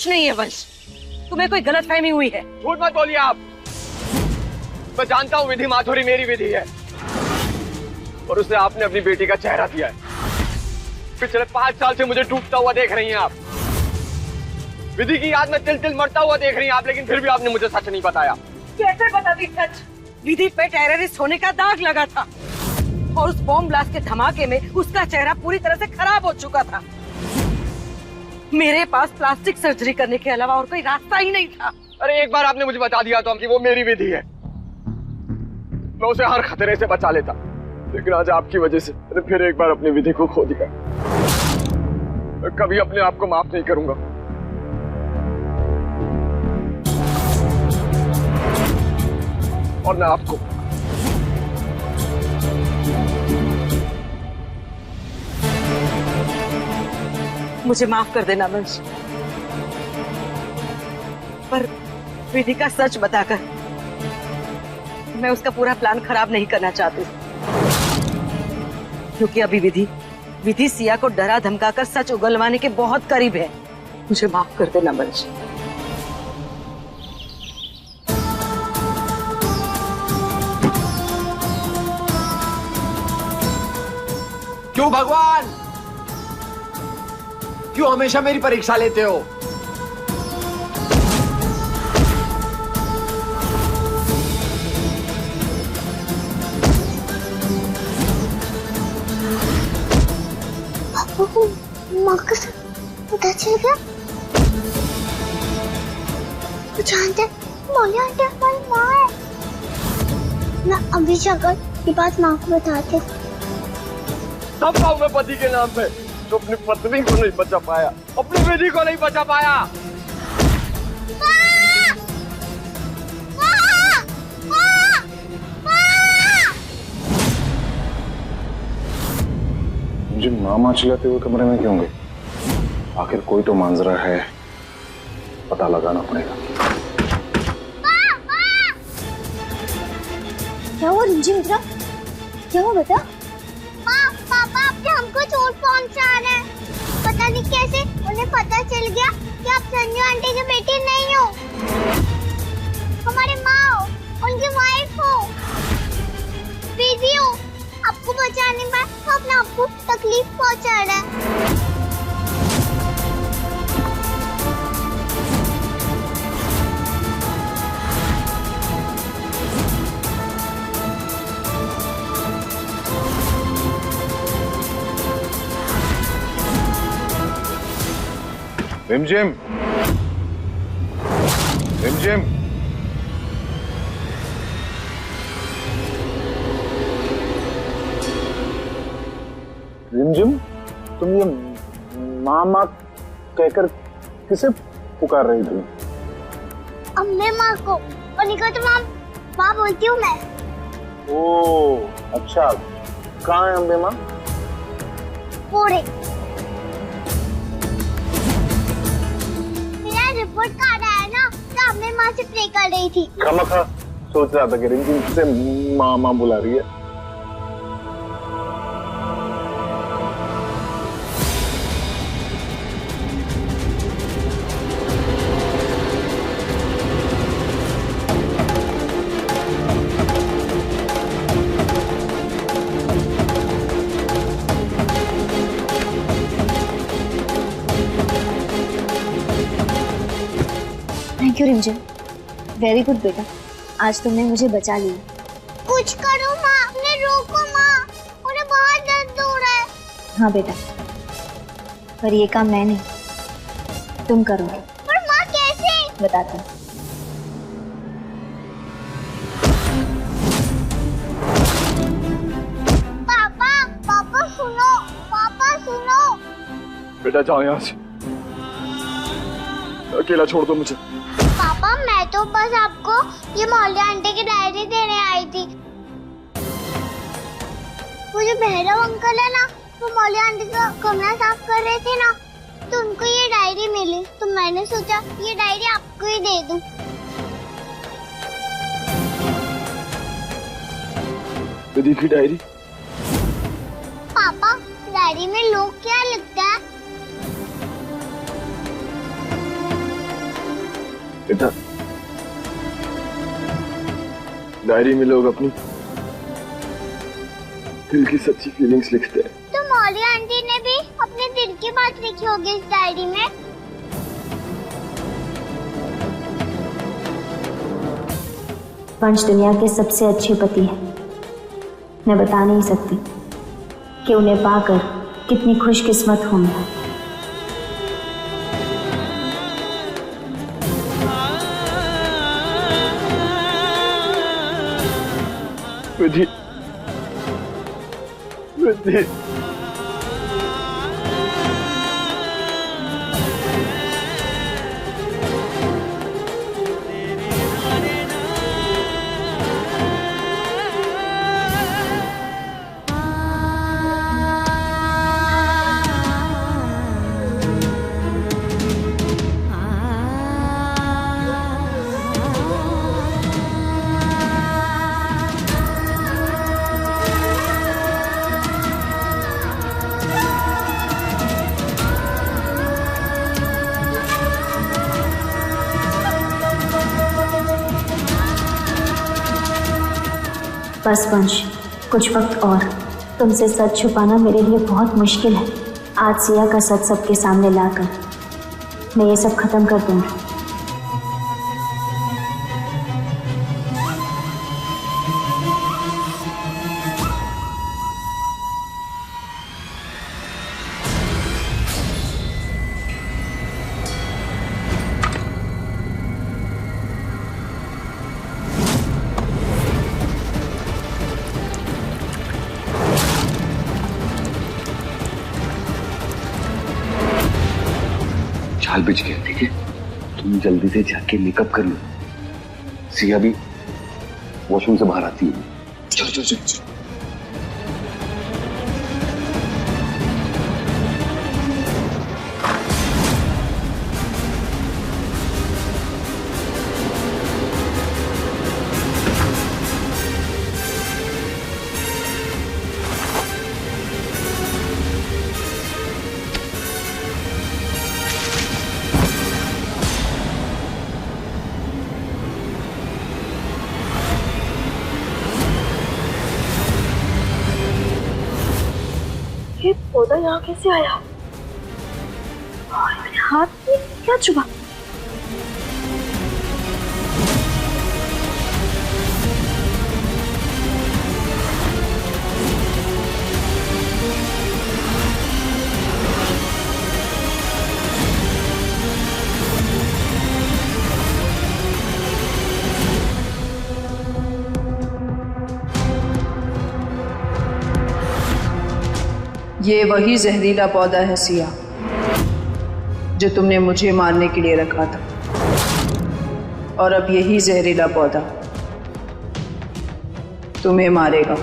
कुछ नहीं है वंश, तुम्हें कोई गलतफहमी हुई है। झूठ मत बोलिए आप। मैं जानता हूँ विधि माधुरी मेरी विधि है और उसे आपने अपनी बेटी का चेहरा दिया है। पिछले 5 साल से मुझे डूबता हुआ देख रही हैं आप। विधि की याद में तिल तिल मरता हुआ देख रही हैं आप, लेकिन फिर भी आपने मुझे सच नहीं बताया। कैसे बता दी सच? विधि पे टेररिस्ट होने का दाग लगा था और उस बॉम्ब ब्लास्ट के धमाके में उसका चेहरा पूरी तरह से खराब हो चुका था। मेरे पास प्लास्टिक सर्जरी करने के अलावा और कोई रास्ता ही नहीं था। अरे एक बार आपने मुझे बता दिया तो कि वो मेरी विधि है, मैं उसे हर खतरे से बचा लेता, लेकिन आज आपकी वजह से मैंने फिर एक बार अपनी विधि को खो दिया। मैं कभी अपने आप को माफ नहीं करूंगा। और मैं आपको मुझे माफ कर देना वंश, पर विधि का सच बताकर मैं उसका पूरा प्लान खराब नहीं करना चाहती, क्योंकि अभी विधि सिया को डरा धमकाकर सच उगलवाने के बहुत करीब है। मुझे माफ कर देना वंश। क्यों भगवान, क्यों हमेशा मेरी परीक्षा लेते हो? माँ का पता चल गया? तो जानते मौली आंटी हमारी माँ है। मैं अभी जाकर ये बात माँ को बताती। सब पाऊं मैं पति के नाम पे, जो अपनी पत्नी को नहीं बचा पाया, अपनी बेटी को नहीं बचा पाया। मुझे मामा चिल्लाते हुए कमरे में क्यों गए? आखिर कोई तो मांजरा है, पता लगाना पड़ेगा। क्या हुआ रिंजी मित्रा? क्या हुआ बेटा? पापा आपने हमको चोट पहुंचा रहे हैं। पता नहीं कैसे उन्हें पता चल गया कि आप संजू आंटी की बेटी नहीं हो, हमारे माँ हो, उनकी वाइफ हो, बीवी हो। आपको बचाने में वो अपने आपको तकलीफ पहुंचा रहा है। रिमझिम, रिमझिम, रिमझिम, तुम ये मामा कहकर किसे पुकार रही थी? अम्मे माँ को, और निकल तो माँ बोलती हूँ मैं। ओह अच्छा, कहाँ है अम्बे माँ? पूरे रिपोर्ट कार्ड आया ना, तो अम्मे माँ से प्रे कर रही थी। खामखा सोच रहा था कि रिंकी से मामा बुला रही है। थैंक यू रिंजन, वेरी गुड बेटा, आज तुमने मुझे बचा लिया। कुछ करो माँ, उन्हें रोको माँ, उन्हें बहुत दर्द हो रहा है। हाँ बेटा, पर ये काम मैं नहीं, तुम करोगे। पर माँ कैसे? बताती हूँ। पापा सुनो। बेटा जाओ यहाँ से, अकेला छोड़ दो मुझे। पापा मैं तो बस आपको ये मौली आंटी की डायरी देने आई थी। वो जो भैरव अंकल है ना, वो मौली आंटी का कमरा साफ कर रहे थे ना, तो उनको ये डायरी मिली, तो मैंने सोचा ये डायरी आपको ही दे दूं। विधि की डायरी? पापा डायरी में लोग क्या लिखता है? बेटा, डायरी में लोग अपनी दिल की सच्ची फीलिंग्स लिखते हैं। तो मौली आंटी ने भी अपने दिल की बात लिखी होगी इस डायरी में। वंश दुनिया के सबसे अच्छे पति हैं। मैं बता नहीं सकती कि उन्हें पाकर कितनी खुशकिस्मत हूं मैं। विधि, विधि, बस वंश, कुछ वक्त और। तुमसे सच छुपाना मेरे लिए बहुत मुश्किल है। आज सिया का सच सबके सामने लाकर मैं ये सब खत्म कर दूंगी। चाल बिछ गया, ठीक है? तुम जल्दी से जाके मेकअप कर लो। सिया भी वॉशरूम से बाहर आती है। चलो चलो चलो, चलो। ये पौधा यहाँ कैसे आया? और मेरे हाथ में क्या चुभा? ये वही जहरीला पौधा है सिया, जो तुमने मुझे मारने के लिए रखा था। और अब यही जहरीला पौधा तुम्हें मारेगा।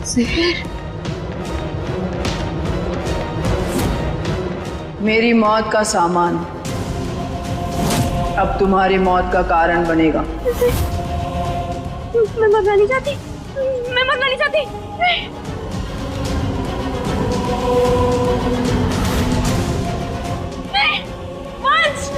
जहर? मेरी मौत का सामान अब तुम्हारी मौत का कारण बनेगा। मैं मरना नहीं चाहती, मैं मरना नहीं चाहती। नहीं, वंश!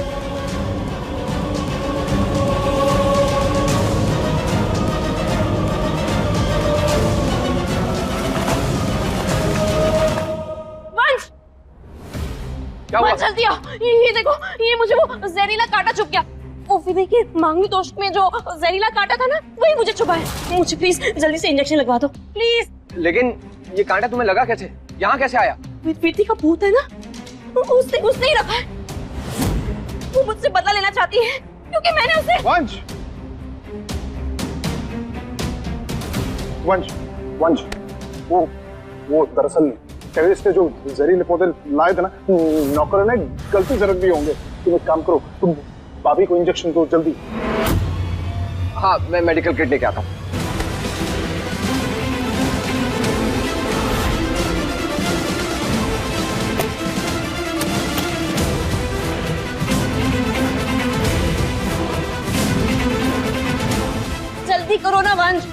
वंश! क्या हुआ? वंश जल्दी आओ, ये देखो, ये मुझे वो जहरीला कांटा चुभ गया। वो विधि के मांगनी दोष में जो जहरीला कांटा था ना, वही मुझे चुभा है। मुझे प्लीज जल्दी से इंजेक्शन लगवा दो, प्लीज। लेकिन ये कांटा तुम्हें लगा कैसे? यहाँ कैसे आया? विधि का भूत है ना, उसने ही रखा है। वो मुझसे बदला लेना चाहती है क्योंकि मैंने उसे। वंश, वंश, वंश, वो दरअसल टेररिस्ट ने जो जहरीले पौधे लाए थे ना, नौकर ने गलती से रख दिए होंगे। तुम एक काम करो, तुम भाभी को इंजेक्शन दो जल्दी। हाँ, मैं मेडिकल किट लेके आता हूँ। जल्दी करो ना वंश।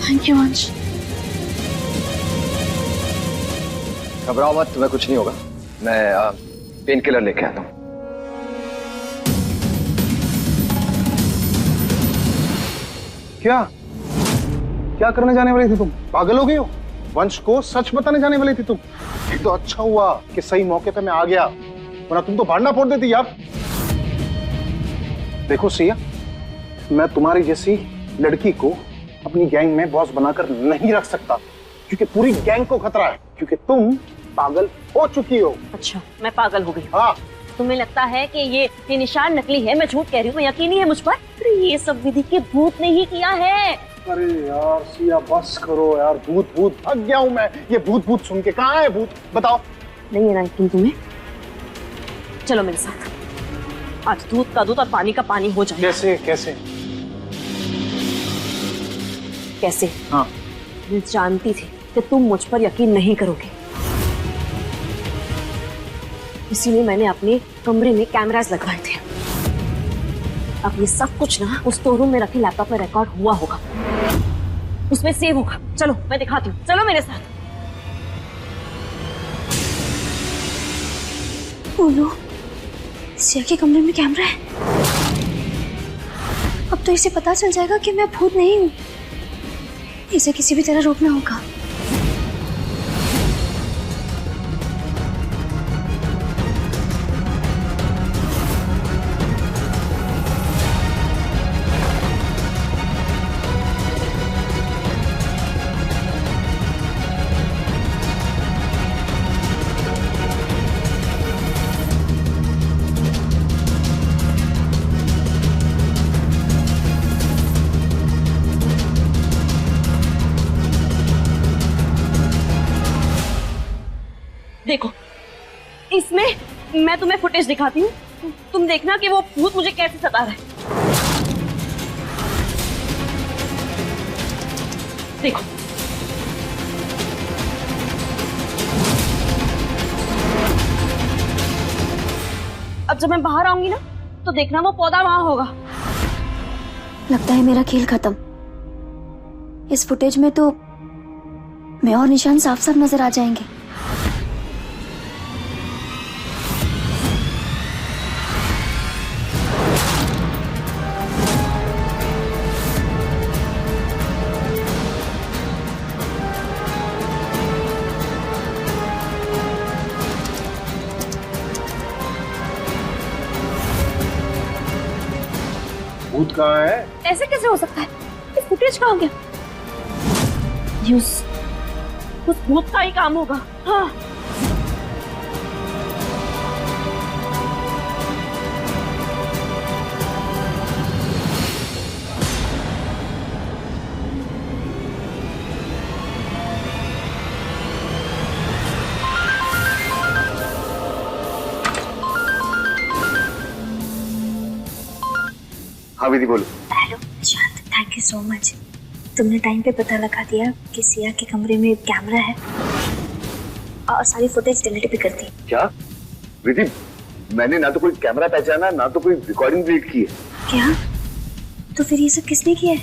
थैंक यू अंश। घबराओ मत, तुम्हें कुछ नहीं होगा। मैं पेन किलर लेके आता हूँ। क्या क्या करने जाने वाली थी तुम? पागल हो गई हो? वंश को सच बताने जाने वाली थी तुम? ये तो अच्छा हुआ कि सही मौके पे मैं आ गया, वरना तुम तो भांडा फोड़ देती यार। देखो सिया, मैं तुम्हारी जैसी लड़की को अपनी गैंग में बॉस बनाकर नहीं रख सकता, क्योंकि पूरी गैंग को खतरा है, क्योंकि तुम पागल हो चुकी हो। अच्छा, मैं पागल हो गई? हाँ। तुम्हें लगता है कि ये निशान नकली है, मैं झूठ कह रही हूँ, यकीन नहीं है मुझ पर? अरे ये सब विधि के भूत ने ही किया है। अरे यार सिया बस करो यार, भूत भूत थक गया हूँ मैं। ये भूत भूत सुन के, कहाँ है भूत बताओ? नहीं है ना यकीन तुम्हें? चलो मेरे साथ, आज दूध का दूध और पानी का पानी हो जाएगा। कैसे कैसे कैसे? हाँ। मैं जानती थी कि तुम मुझ पर यकीन नहीं करोगे, इसीलिए मैंने अपने कमरे में कैमरास लगवाए थे। अब ये सब कुछ ना उस स्टोर रूम में रखे लैपटॉप में रिकॉर्ड हुआ होगा, उसमें सेव होगा। चलो मैं दिखाती हूँ, चलो मेरे साथ। बोलो, सिया के कमरे में कैमरा है। अब तो इसे पता चल जाएगा कि मैं भूत नहीं हूँ। इसे किसी भी तरह रोकना होगा। देखो, इसमें मैं तुम्हें फुटेज दिखाती हूँ, तुम देखना कि वो भूत मुझे कैसे सता रहा है। देखो, अब जब मैं बाहर आऊंगी ना तो देखना वो पौधा वहां होगा। लगता है मेरा खेल खत्म। इस फुटेज में तो मैं और निशान साफ साफ नजर आ जाएंगे। भूत कहाँ है? ऐसे कैसे हो सकता है? ये फुटेज कहाँ गया? ये उस भूत का ही काम होगा। हाँ। हाँ विधि बोलो। हेलो शांत, थैंक यू सो मच। तुमने टाइम पे पता लगा दिया कि सिया के कमरे में कैमरा है और सारी फुटेज डिलीट भी कर दी। क्या विधि, मैंने ना तो कोई कैमरा पहचाना ना तो कोई रिकॉर्डिंग डिलीट की है। क्या? तो फिर ये सब किसने किया है?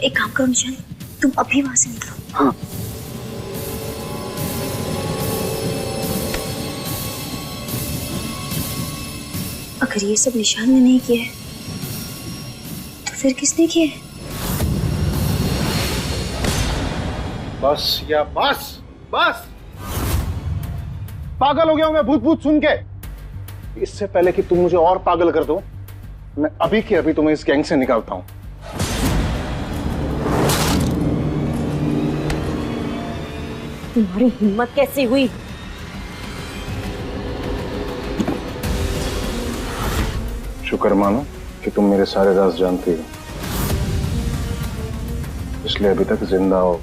एक काम करो निशान, तुम अभी वहां से निकलो। हाँ। अगर ये सब निशान ने नहीं किया है तो फिर किसने किया है? बस या बस बस, पागल हो गया हूं मैं भूत भूत सुन के। इससे पहले कि तुम मुझे और पागल कर दो, मैं अभी के अभी तुम्हें इस गैंग से निकालता हूं। तुम्हारी हिम्मत कैसे हुई? शुक्र मानो कि तुम मेरे सारे राज जानती हो, इसलिए अभी तक जिंदा हो।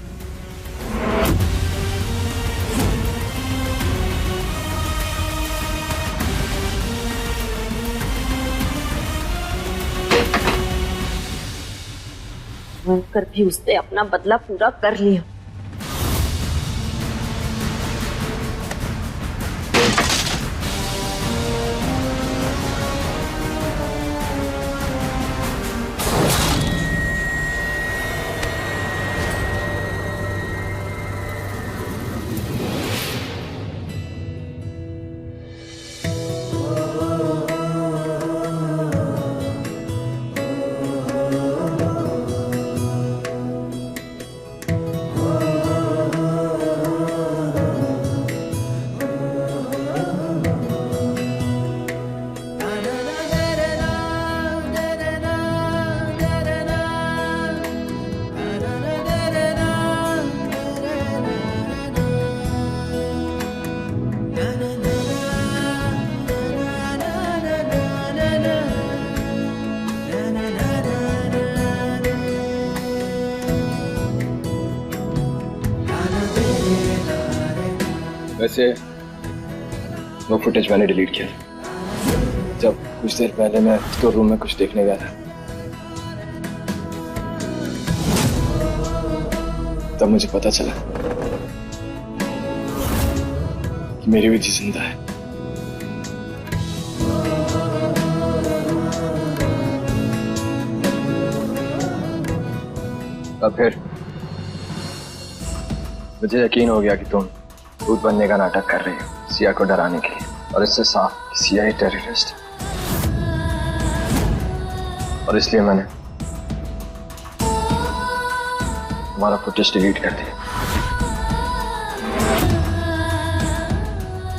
कर भी उसने अपना बदला पूरा कर लिया। वैसे वो फुटेज मैंने डिलीट किया जब कुछ देर पहले मैं स्टोर रूम में कुछ देखने गया था, तब मुझे पता चला कि मेरी विधि जिंदा है। अब फिर मुझे यकीन हो गया कि तुम भूत बनने का नाटक कर रही हो सिया को डराने के लिए, और इससे साफ कि सिया ही टेररिस्ट है। और इसलिए मैंने तुम्हारा फुटेज डिलीट कर दिया।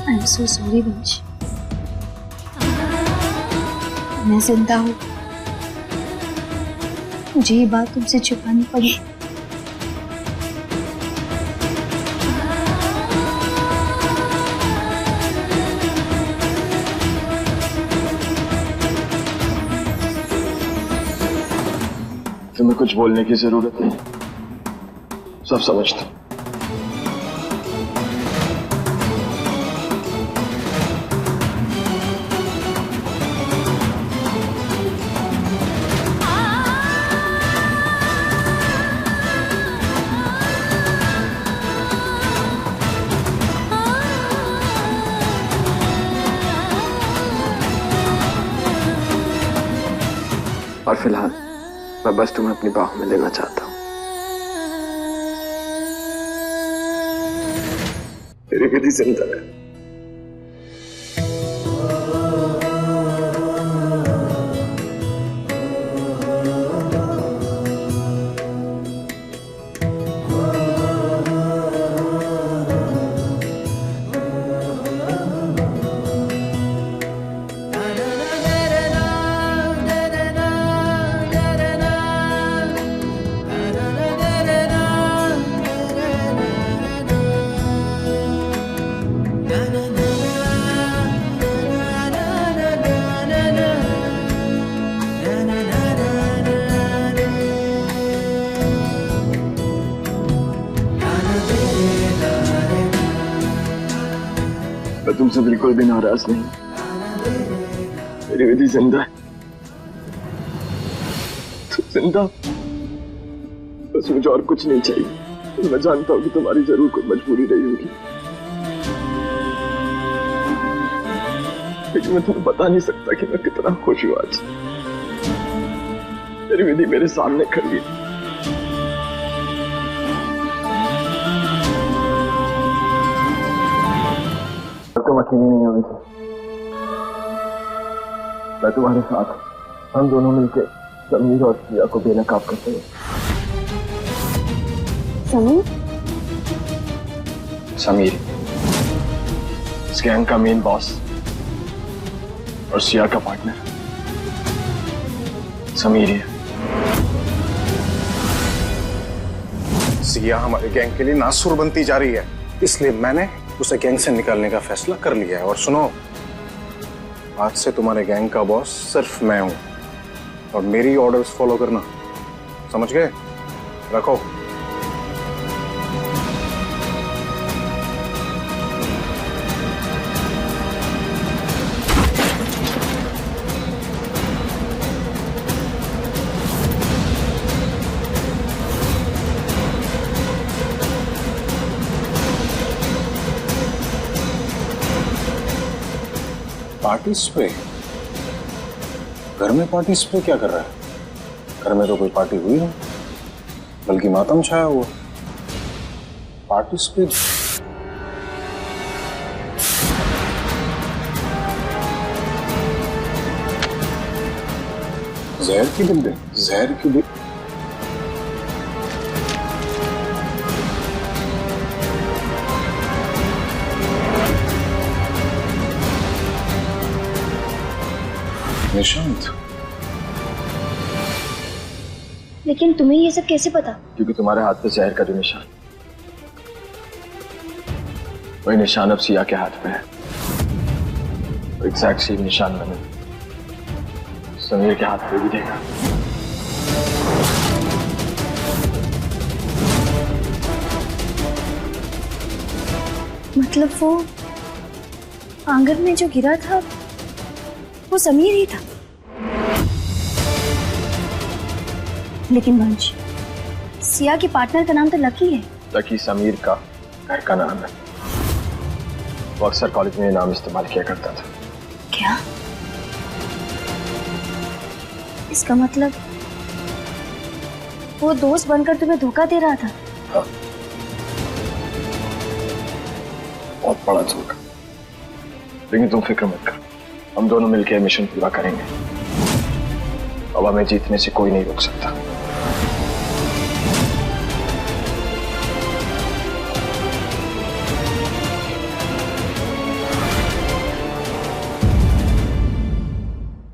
आई एम सो सॉरी वंश, मैं जिंदा हूँ, मुझे ये बात तुमसे छुपानी पड़ी। तुम्हें कुछ बोलने की जरूरत नहीं, सब समझता हूं। और फिलहाल मैं बस तुम्हें अपनी बाहों में लेना चाहता हूं। मेरी विधि जिंदा है। मैं तुमसे बिल्कुल भी नाराज नहीं, मेरी विधि जिंदा है। तुम जिंदा, बस मुझे और कुछ नहीं चाहिए। मैं जानता हूं कि तुम्हारी जरूर कोई मजबूरी रही होगी, लेकिन मैं तुम्हें बता नहीं सकता कि मैं कितना खुश हूं आज। मेरी विधि मेरे सामने खड़ी है। तुम अकेली नहीं हो विधि, मैं तुम्हारे साथ। हम दोनों मिलकर समीर और सिया को बेनकाब करते हैं। समीर इस गैंग का मेन बॉस और सिया का पार्टनर समीर है। सिया हमारे गैंग के लिए नासुर बनती जा रही है, इसलिए मैंने उसे गैंग से निकालने का फैसला कर लिया है। और सुनो, आज से तुम्हारे गैंग का बॉस सिर्फ मैं हूं और मेरी ऑर्डर्स फॉलो करना, समझ गए? रखो। Party spray? घर में पार्टी स्प्रे क्या कर रहा है? घर में तो कोई पार्टी हुई नहीं, बल्कि मातम छाया हुआ। Party spray? जहर की बूंदें, जहर की बूंदें। निशांत, लेकिन तुम्हें ये सब कैसे पता? क्योंकि तुम्हारे हाथ पे जहर का जो निशान, वही निशान अब सिया के हाथ पे है। एग्जैक्ट सेम निशान मैंने समीर के हाथ पे भी देखा। मतलब वो आंगन में जो गिरा था वो समीर ही था। लेकिन वंश, सिया की पार्टनर का नाम तो लकी है। लकी समीर का घर का नाम है। वो अक्सर कॉलेज में ये नाम इस्तेमाल किया करता था। क्या? इसका मतलब वो दोस्त बनकर तुम्हें धोखा दे रहा था? हाँ। बहुत बड़ा धोखा। लेकिन तुम फिक्र मत करो, हम दोनों मिलकर मिशन पूरा करेंगे। अब हमें जीतने से कोई नहीं रोक सकता।